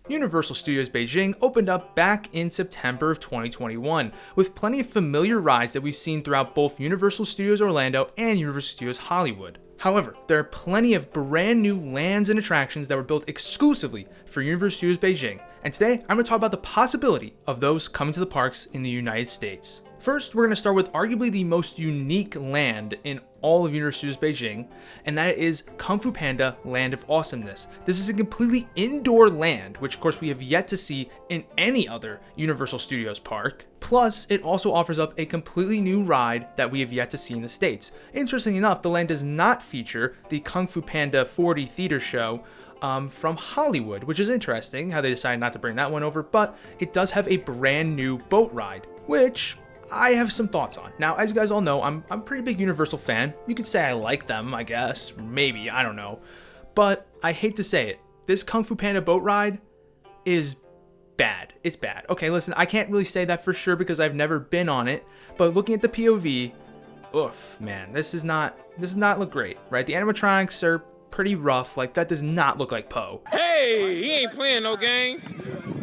Universal Studios Beijing opened up back in September of 2021, with plenty of familiar rides that we've seen throughout both Universal Studios Orlando and Universal Studios Hollywood. However, there are plenty of brand new lands and attractions that were built exclusively for Universal Studios Beijing, and today I'm going to talk about the possibility of those coming to the parks in the United States. First, we're going to start with arguably the most unique land in all of Universal Studios Beijing, and that is Kung Fu Panda Land of Awesomeness. This is a completely indoor land, which of course we have yet to see in any other Universal Studios park. Plus, it also offers up a completely new ride that we have yet to see in the States. Interestingly enough, the land does not feature the Kung Fu Panda 4D theater show from Hollywood, which is interesting how they decided not to bring that one over, but it does have a brand new boat ride, which I have some thoughts on. Now, as you guys all know, I'm a pretty big Universal fan. You could say I like them, I guess. Maybe, I don't know. But I hate to say it. This Kung Fu Panda boat ride is bad. It's bad. Okay, listen, I can't really say that for sure because I've never been on it. But looking at the POV, oof, man, this does not look great, right? The animatronics are pretty rough. Like, that does not look like Poe. Hey, he ain't playing no games.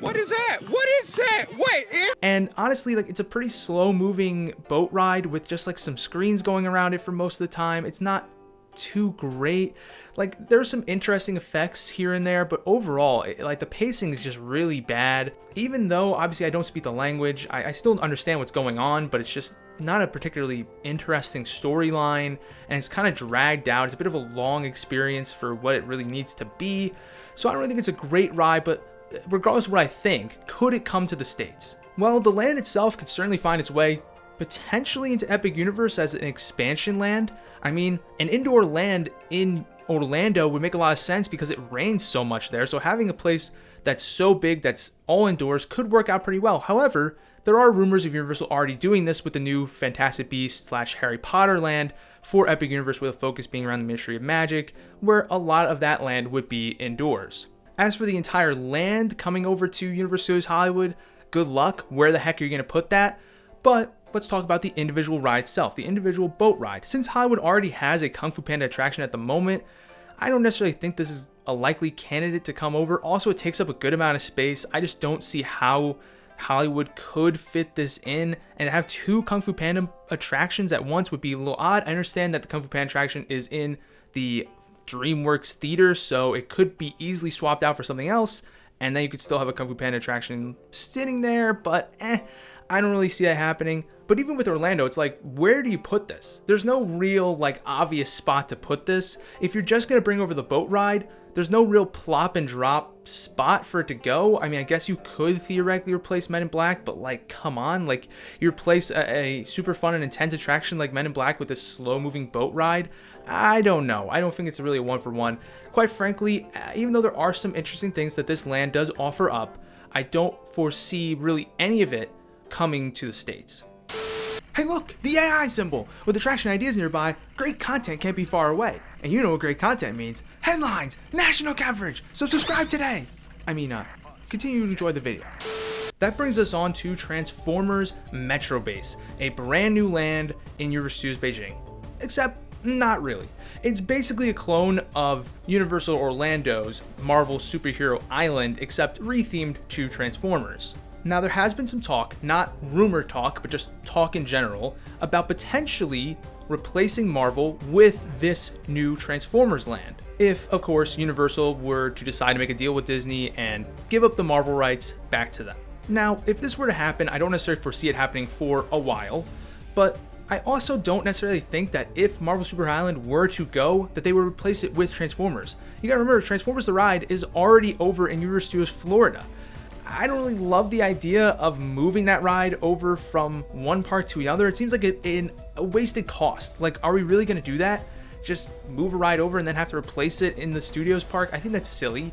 What is that? What is that? Wait. And honestly, like, it's a pretty slow moving boat ride with just like some screens going around it for most of the time. It's not too great. Like, there's some interesting effects here and there, but overall, like, the pacing is just really bad. Even though obviously I don't speak the language, I still understand what's going on, but it's just not a particularly interesting storyline, and it's kind of dragged out. It's a bit of a long experience for what it really needs to be. So I don't really think it's a great ride, but regardless of what I think, could it come to the States? Well, the land itself could certainly find its way potentially into Epic Universe as an expansion land. I mean, an indoor land in Orlando would make a lot of sense because it rains so much there, so having a place that's so big that's all indoors could work out pretty well. However, there are rumors of Universal already doing this with the new Fantastic Beasts / Harry Potter land for Epic Universe, with a focus being around the Ministry of Magic, where a lot of that land would be indoors. As for the entire land coming over to Universal Studios Hollywood, good luck. Where the heck are you going to put that? But let's talk about the individual ride itself, the individual boat ride. Since Hollywood already has a Kung Fu Panda attraction at the moment, I don't necessarily think this is a likely candidate to come over. Also, it takes up a good amount of space. I just don't see how Hollywood could fit this in, and to have two Kung Fu Panda attractions at once would be a little odd. I understand that the Kung Fu Panda attraction is in the DreamWorks theater, so it could be easily swapped out for something else, and then you could still have a Kung Fu Panda attraction sitting there, but I don't really see that happening. But even with Orlando, it's like, where do you put this? There's no real, like, obvious spot to put this. If you're just going to bring over the boat ride, there's no real plop and drop spot for it to go. I mean, I guess you could theoretically replace Men in Black, but like, come on, like, you replace a super fun and intense attraction like Men in Black with this slow moving boat ride. I don't know. I don't think it's really a 1-for-1. Quite frankly, even though there are some interesting things that this land does offer up, I don't foresee really any of it coming to the States. Hey look, the AI symbol! With attraction ideas nearby, great content can't be far away. And you know what great content means. Headlines! National coverage! So subscribe today! Continue to enjoy the video. That brings us on to Transformers Metro Base, a brand new land in Universal Studios Beijing. Except, not really. It's basically a clone of Universal Orlando's Marvel Superhero Island, except rethemed to Transformers. Now, there has been some talk, not rumor talk, but just talk in general, about potentially replacing Marvel with this new Transformers land. If, of course, Universal were to decide to make a deal with Disney and give up the Marvel rights back to them. Now, if this were to happen, I don't necessarily foresee it happening for a while, but I also don't necessarily think that if Marvel Super Island were to go, that they would replace it with Transformers. You gotta remember, Transformers the Ride is already over in Universal Studios Florida. I don't really love the idea of moving that ride over from one park to another. It seems like a wasted cost. Like, are we really going to do that? Just move a ride over and then have to replace it in the Studios park? I think that's silly.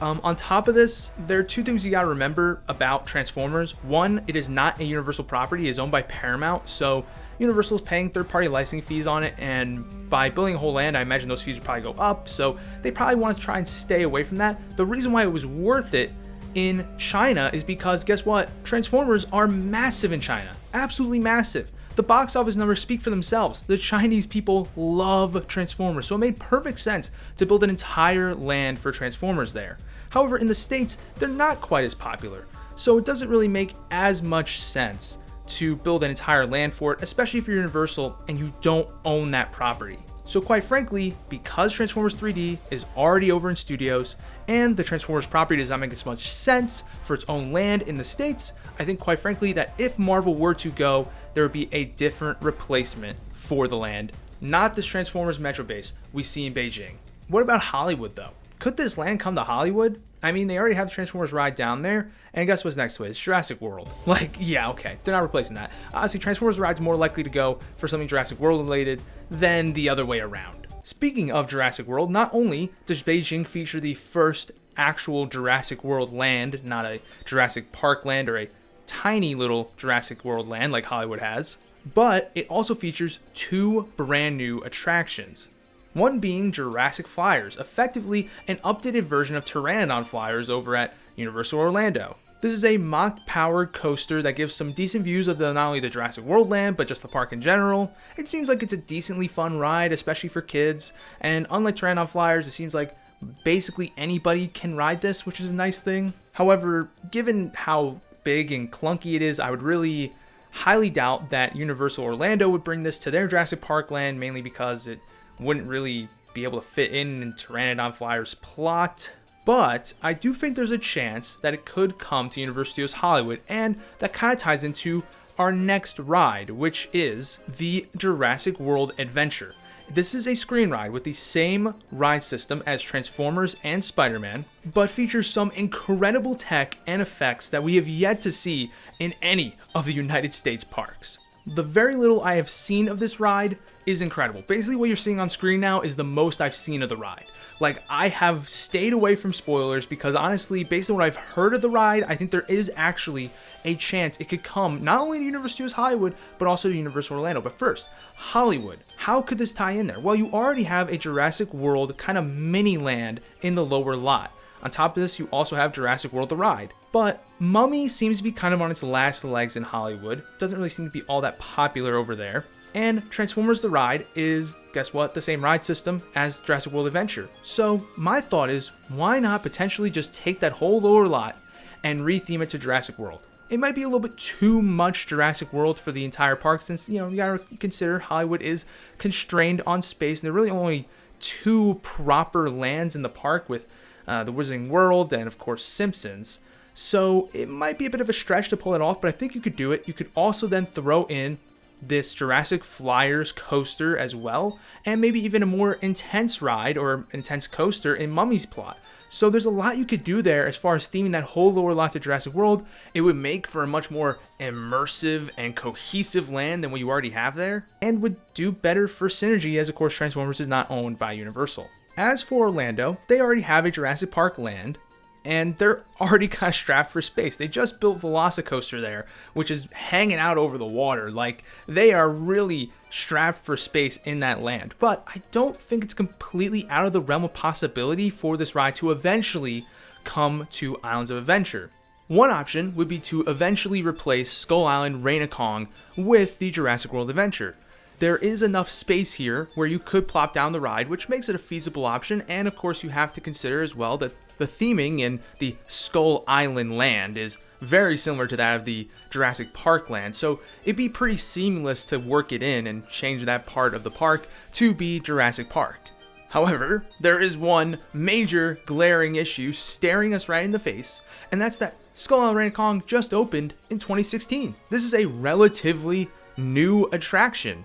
On top of this, there are two things you got to remember about Transformers. One, it is not a Universal property. It is owned by Paramount, so Universal is paying third-party licensing fees on it, and by building a whole land, I imagine those fees would probably go up, so they probably want to try and stay away from that. The reason why it was worth it in China is because, guess what? Transformers are massive in China. Absolutely massive. The box office numbers speak for themselves. The Chinese people love Transformers, so it made perfect sense to build an entire land for Transformers there. However, in the States, they're not quite as popular, so it doesn't really make as much sense to build an entire land for it, especially if you're Universal and you don't own that property. So quite frankly, because Transformers 3D is already over in studios, and the Transformers property does not make as much sense for its own land in the States, I think quite frankly that if Marvel were to go, there would be a different replacement for the land, not this Transformers Metro base we see in Beijing. What about Hollywood though? Could this land come to Hollywood? I mean, they already have the Transformers ride down there, and guess what's next to it? It's Jurassic World. Like, yeah, okay, they're not replacing that. Honestly, Transformers ride's more likely to go for something Jurassic World related than the other way around. Speaking of Jurassic World, not only does Beijing feature the first actual Jurassic World land, not a Jurassic Park land or a tiny little Jurassic World land like Hollywood has, but it also features 2 brand new attractions. One being Jurassic Flyers, effectively an updated version of Pteranodon Flyers over at Universal Orlando. This is a mock-powered coaster that gives some decent views of not only the Jurassic World land, but just the park in general. It seems like it's a decently fun ride, especially for kids, and unlike Pteranodon Flyers, it seems like basically anybody can ride this, which is a nice thing. However, given how big and clunky it is, I would really highly doubt that Universal Orlando would bring this to their Jurassic Park land, mainly because it wouldn't really be able to fit in Pteranodon Flyers' plot. But I do think there's a chance that it could come to Universal Studios Hollywood, and that kind of ties into our next ride, which is the Jurassic World Adventure. This is a screen ride with the same ride system as Transformers and Spider-Man, but features some incredible tech and effects that we have yet to see in any of the United States parks. The very little I have seen of this ride is incredible. Basically what you're seeing on screen now is the most I've seen of the ride. Like, I have stayed away from spoilers because honestly, based on what I've heard of the ride, I think there is actually a chance it could come not only to Universal Studios Hollywood, but also to Universal Orlando. But first, Hollywood. How could this tie in there? Well, you already have a Jurassic World kind of mini land in the lower lot. On top of this, you also have Jurassic World the ride. But Mummy seems to be kind of on its last legs in Hollywood. Doesn't really seem to be all that popular over there. And Transformers the ride is, guess what, the same ride system as Jurassic World Adventure. So my thought is, why not potentially just take that whole lower lot and retheme it to Jurassic World? It might be a little bit too much Jurassic World for the entire park since, you gotta consider Hollywood is constrained on space and there are really only 2 proper lands in the park with the Wizarding World and of course Simpsons. So it might be a bit of a stretch to pull it off, but I think you could do it. You could also then throw in this Jurassic Flyers coaster as well, and maybe even a more intense ride or intense coaster in Mummy's plot. So there's a lot you could do there as far as theming that whole lower lot to Jurassic World. It would make for a much more immersive and cohesive land than what you already have there, and would do better for synergy as of course Transformers is not owned by Universal. As for Orlando, they already have a Jurassic Park land, and they're already kind of strapped for space. They just built Velocicoaster there, which is hanging out over the water. Like, they are really strapped for space in that land. But I don't think it's completely out of the realm of possibility for this ride to eventually come to Islands of Adventure. One option would be to eventually replace Skull Island Reign of Kong with the Jurassic World Adventure. There is enough space here where you could plop down the ride, which makes it a feasible option, and of course you have to consider as well that the theming in the Skull Island land is very similar to that of the Jurassic Park land, so it'd be pretty seamless to work it in and change that part of the park to be Jurassic Park. However, there is one major glaring issue staring us right in the face, and that's that Skull Island Reign of Kong just opened in 2016. This is a relatively new attraction,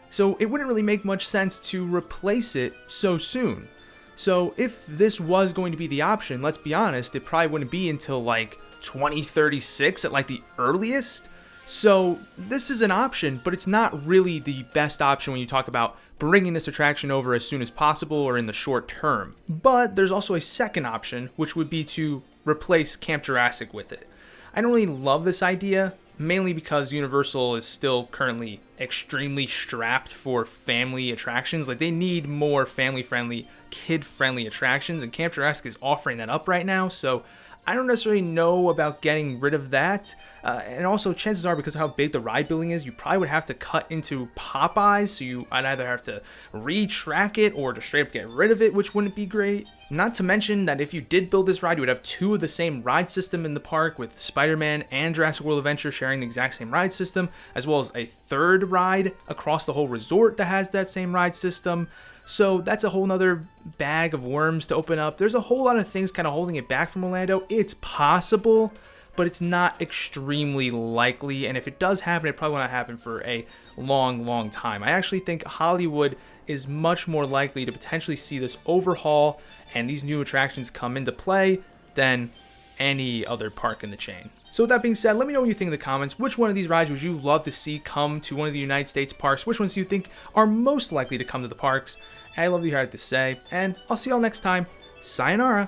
so it wouldn't really make much sense to replace it so soon. So if this was going to be the option, let's be honest, it probably wouldn't be until like 2036 at like the earliest. So this is an option, but it's not really the best option when you talk about bringing this attraction over as soon as possible or in the short term. But there's also a second option, which would be to replace Camp Jurassic with it. I don't really love this idea, mainly because Universal is still currently extremely strapped for family attractions. Like, they need more family-friendly, kid-friendly attractions, and Camp Jurassic is offering that up right now, so I don't necessarily know about getting rid of that. And also, chances are, because of how big the ride building is, you probably would have to cut into Popeyes, so I'd either have to retrack it or just straight up get rid of it, which wouldn't be great. Not to mention that if you did build this ride, you would have 2 of the same ride system in the park, with Spider-Man and Jurassic World Adventure sharing the exact same ride system, as well as a 3rd ride across the whole resort that has that same ride system. So that's a whole nother bag of worms to open up. There's a whole lot of things kind of holding it back from Orlando. It's possible, but it's not extremely likely, and if it does happen, it probably will not happen for a long time. I actually think Hollywood is much more likely to potentially see this overhaul and these new attractions come into play than any other park in the chain. So with that being said, let me know what you think in the comments. Which one of these rides would you love to see come to one of the United States parks? Which ones do you think are most likely to come to the parks? I love to hear what you have to say, and I'll see y'all next time. Sayonara!